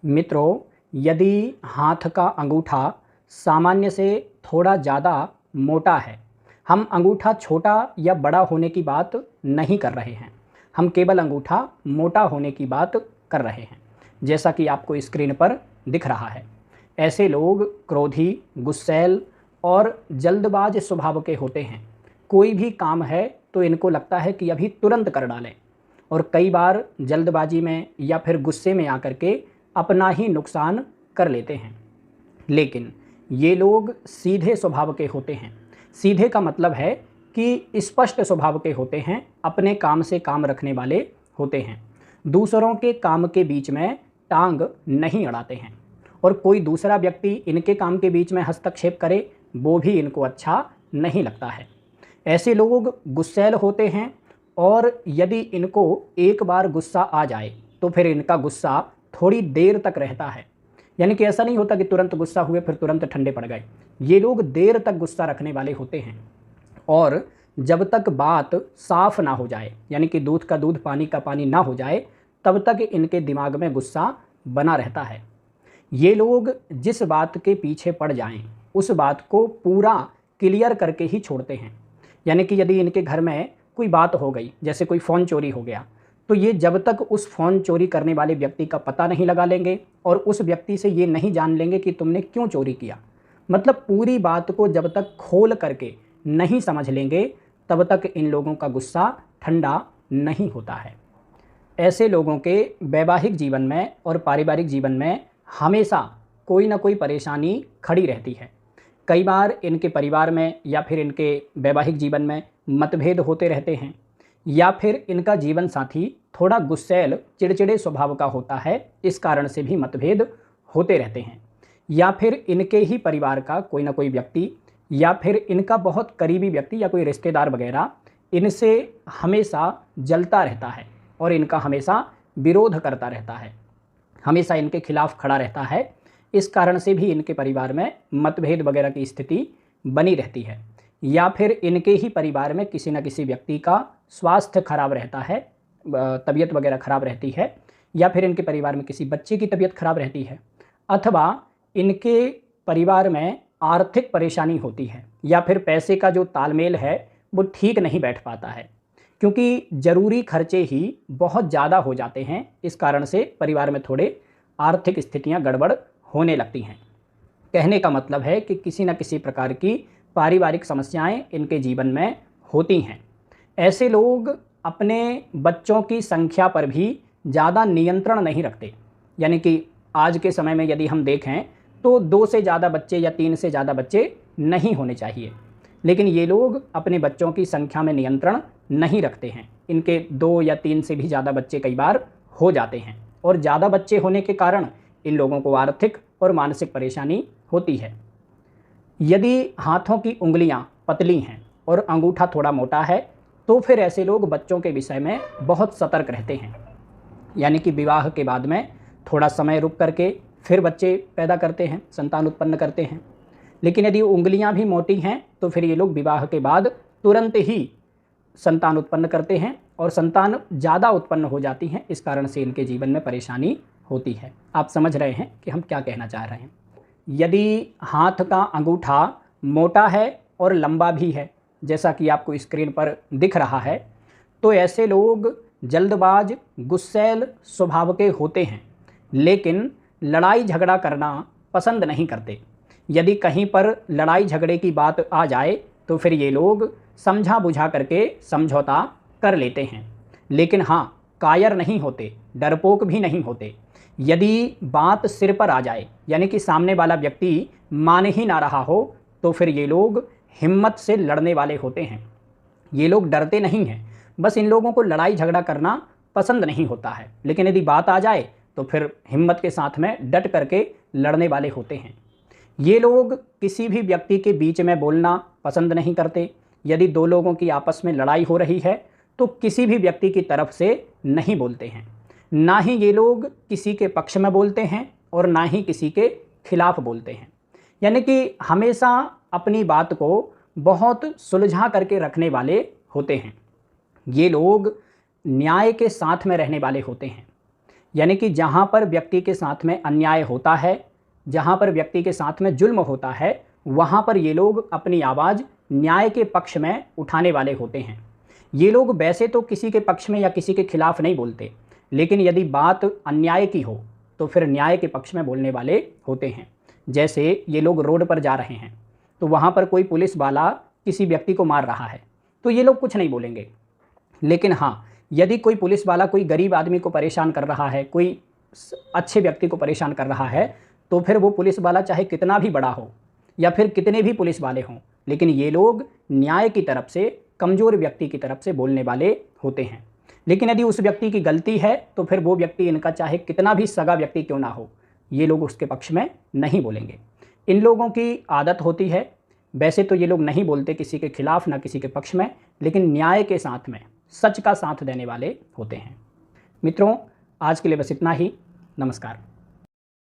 मित्रों, यदि हाथ का अंगूठा सामान्य से थोड़ा ज़्यादा मोटा है, हम अंगूठा छोटा या बड़ा होने की बात नहीं कर रहे हैं, हम केवल अंगूठा मोटा होने की बात कर रहे हैं, जैसा कि आपको स्क्रीन पर दिख रहा है। ऐसे लोग क्रोधी, गुस्सैल और जल्दबाज स्वभाव के होते हैं। कोई भी काम है तो इनको लगता है कि अभी तुरंत कर डालें, और कई बार जल्दबाजी में या फिर गुस्से में आकर के अपना ही नुकसान कर लेते हैं। लेकिन ये लोग सीधे स्वभाव के होते हैं। सीधे का मतलब है कि स्पष्ट स्वभाव के होते हैं, अपने काम से काम रखने वाले होते हैं, दूसरों के काम के बीच में टांग नहीं अड़ाते हैं, और कोई दूसरा व्यक्ति इनके काम के बीच में हस्तक्षेप करे वो भी इनको अच्छा नहीं लगता है। ऐसे लोग गुस्सैल होते हैं, और यदि इनको एक बार गुस्सा आ जाए तो फिर इनका गुस्सा थोड़ी देर तक रहता है। यानी कि ऐसा नहीं होता कि तुरंत गुस्सा हुए फिर तुरंत ठंडे पड़ गए। ये लोग देर तक गुस्सा रखने वाले होते हैं, और जब तक बात साफ ना हो जाए, यानी कि दूध का दूध पानी का पानी ना हो जाए, तब तक इनके दिमाग में गुस्सा बना रहता है। ये लोग जिस बात के पीछे पड़ जाएं, उस बात को पूरा क्लियर करके ही छोड़ते हैं। यानी कि यदि इनके घर में कोई बात हो गई, जैसे कोई फ़ोन चोरी हो गया, तो ये जब तक उस फ़ोन चोरी करने वाले व्यक्ति का पता नहीं लगा लेंगे और उस व्यक्ति से ये नहीं जान लेंगे कि तुमने क्यों चोरी किया, मतलब पूरी बात को जब तक खोल करके नहीं समझ लेंगे, तब तक इन लोगों का गुस्सा ठंडा नहीं होता है। ऐसे लोगों के वैवाहिक जीवन में और पारिवारिक जीवन में हमेशा कोई ना कोई परेशानी खड़ी रहती है। कई बार इनके परिवार में या फिर इनके वैवाहिक जीवन में मतभेद होते रहते हैं, या फिर इनका जीवन साथी थोड़ा गुस्सैल चिड़चिड़े स्वभाव का होता है, इस कारण से भी मतभेद होते रहते हैं। या फिर इनके ही परिवार का कोई ना कोई व्यक्ति या फिर इनका बहुत करीबी व्यक्ति या कोई रिश्तेदार वगैरह इनसे हमेशा जलता रहता है और इनका हमेशा विरोध करता रहता है, हमेशा इनके खिलाफ खड़ा रहता है। इस कारण से भी इनके परिवार में मतभेद वगैरह की स्थिति बनी रहती है। या फिर इनके ही परिवार में किसी न किसी व्यक्ति का स्वास्थ्य खराब रहता है, तबीयत वगैरह खराब रहती है, या फिर इनके परिवार में किसी बच्चे की तबीयत खराब रहती है, अथवा इनके परिवार में आर्थिक परेशानी होती है, या फिर पैसे का जो तालमेल है वो ठीक नहीं बैठ पाता है, क्योंकि ज़रूरी खर्चे ही बहुत ज़्यादा हो जाते हैं। इस कारण से परिवार में थोड़े आर्थिक स्थितियां गड़बड़ होने लगती हैं। कहने का मतलब है कि किसी न किसी प्रकार की पारिवारिक समस्याएं इनके जीवन में होती हैं। ऐसे लोग अपने बच्चों की संख्या पर भी ज़्यादा नियंत्रण नहीं रखते। यानी कि आज के समय में यदि हम देखें तो 2 से ज़्यादा बच्चे या 3 से ज़्यादा बच्चे नहीं होने चाहिए, लेकिन ये लोग अपने बच्चों की संख्या में नियंत्रण नहीं रखते हैं। इनके 2 या 3 से भी ज़्यादा बच्चे कई बार हो जाते हैं, और ज़्यादा बच्चे होने के कारण इन लोगों को आर्थिक और मानसिक परेशानी होती है। यदि हाथों की उंगलियां पतली हैं और अंगूठा थोड़ा मोटा है, तो फिर ऐसे लोग बच्चों के विषय में बहुत सतर्क रहते हैं। यानी कि विवाह के बाद में थोड़ा समय रुक करके फिर बच्चे पैदा करते हैं, संतान उत्पन्न करते हैं। लेकिन यदि उंगलियां भी मोटी हैं तो फिर ये लोग विवाह के बाद तुरंत ही संतान उत्पन्न करते हैं, और संतान ज़्यादा उत्पन्न हो जाती हैं। इस कारण से इनके जीवन में परेशानी होती है। आप समझ रहे हैं कि हम क्या कहना चाह रहे हैं। यदि हाथ का अंगूठा मोटा है और लंबा भी है, जैसा कि आपको स्क्रीन पर दिख रहा है, तो ऐसे लोग जल्दबाज, गुस्सैल स्वभाव के होते हैं, लेकिन लड़ाई झगड़ा करना पसंद नहीं करते। यदि कहीं पर लड़ाई झगड़े की बात आ जाए तो फिर ये लोग समझा बुझा करके समझौता कर लेते हैं, लेकिन हाँ, कायर नहीं होते, डरपोक भी नहीं होते। यदि बात सिर पर आ जाए, यानी कि सामने वाला व्यक्ति मान ही ना रहा हो, तो फिर ये लोग हिम्मत से लड़ने वाले होते हैं। ये लोग डरते नहीं हैं, बस इन लोगों को लड़ाई झगड़ा करना पसंद नहीं होता है, लेकिन यदि बात आ जाए तो फिर हिम्मत के साथ में डट करके लड़ने वाले होते हैं। ये लोग किसी भी व्यक्ति के बीच में बोलना पसंद नहीं करते। यदि 2 लोगों की आपस में लड़ाई हो रही है तो किसी भी व्यक्ति की तरफ से नहीं बोलते हैं। ना ही ये लोग किसी के पक्ष में बोलते हैं और ना ही किसी के खिलाफ बोलते हैं। यानी कि हमेशा अपनी बात को बहुत सुलझा करके रखने वाले होते हैं। ये लोग न्याय के साथ में रहने वाले होते हैं। यानी कि जहाँ पर व्यक्ति के साथ में अन्याय होता है, जहाँ पर व्यक्ति के साथ में जुल्म होता है, वहाँ पर ये लोग अपनी आवाज़ न्याय के पक्ष में उठाने वाले होते हैं। ये लोग वैसे तो किसी के पक्ष में या किसी के खिलाफ नहीं बोलते, लेकिन यदि बात अन्याय की हो तो फिर न्याय के पक्ष में बोलने वाले होते हैं। जैसे ये लोग रोड पर जा रहे हैं, तो वहाँ पर कोई पुलिस वाला किसी व्यक्ति को मार रहा है, तो ये लोग कुछ नहीं बोलेंगे। लेकिन हाँ, यदि कोई पुलिस वाला कोई गरीब आदमी को परेशान कर रहा है, कोई अच्छे व्यक्ति को परेशान कर रहा है, तो फिर वो पुलिस वाला चाहे कितना भी बड़ा हो या फिर कितने भी पुलिस वाले हों, लेकिन ये लोग न्याय की तरफ से, कमज़ोर व्यक्ति की तरफ से बोलने वाले होते हैं। लेकिन यदि उस व्यक्ति की गलती है तो फिर वो व्यक्ति, इनका चाहे कितना भी सगा व्यक्ति क्यों ना हो, ये लोग उसके पक्ष में नहीं बोलेंगे। इन लोगों की आदत होती है, वैसे तो ये लोग नहीं बोलते किसी के खिलाफ ना किसी के पक्ष में, लेकिन न्याय के साथ में, सच का साथ देने वाले होते हैं। मित्रों, आज के लिए बस इतना ही। नमस्कार।